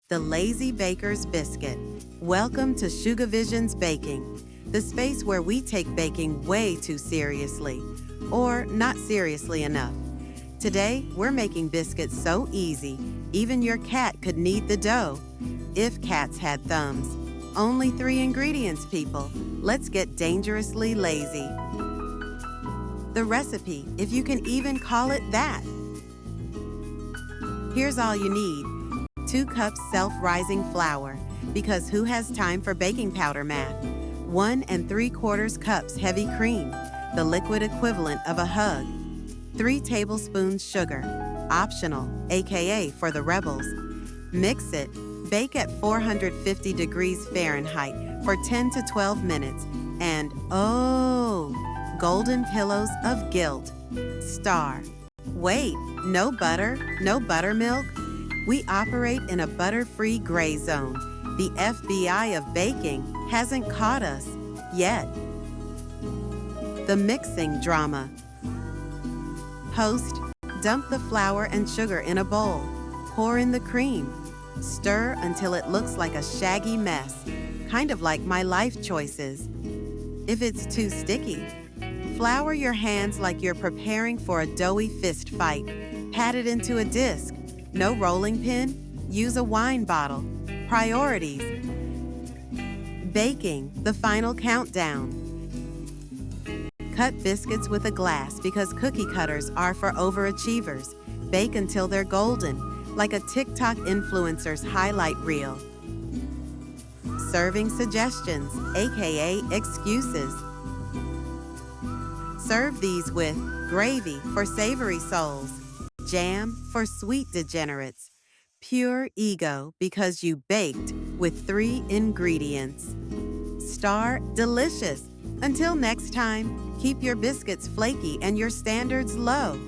the Lazy Baker's Biscuit. Welcome to Sugarvision's Baking, the space where we take baking way too seriously, or not seriously enough. Today, we're making biscuits so easy, even your cat could knead the dough. If cats had thumbs. Only 3 ingredients, people. Let's get dangerously lazy. The recipe, if you can even call it that. Here's all you need. 2 cups self-rising flour, because who has time for baking powder math? 1 3/4 cups heavy cream, the liquid equivalent of a hug. 3 tablespoons sugar, optional, aka for the rebels. Mix it, bake at 450 degrees Fahrenheit for 10 to 12 minutes, and oh, golden pillows of guilt. Star. Wait, no butter, no buttermilk? We operate in a butter-free gray zone. The FBI of baking hasn't caught us yet. The mixing drama. Host, dump the flour and sugar in a bowl. Pour in the cream. Stir until it looks like a shaggy mess, kind of like my life choices. If it's too sticky, flour your hands like you're preparing for a doughy fist fight. Pat it into a disc. No rolling pin? Use a wine bottle. Priorities. Baking, the final countdown. Cut biscuits with a glass because cookie cutters are for overachievers. Bake until they're golden, like a TikTok influencer's highlight reel. Serving suggestions, aka excuses. Serve these with gravy for savory souls, jam for sweet degenerates, pure ego because you baked with 3 ingredients. Star delicious. Until next time, keep your biscuits flaky and your standards low.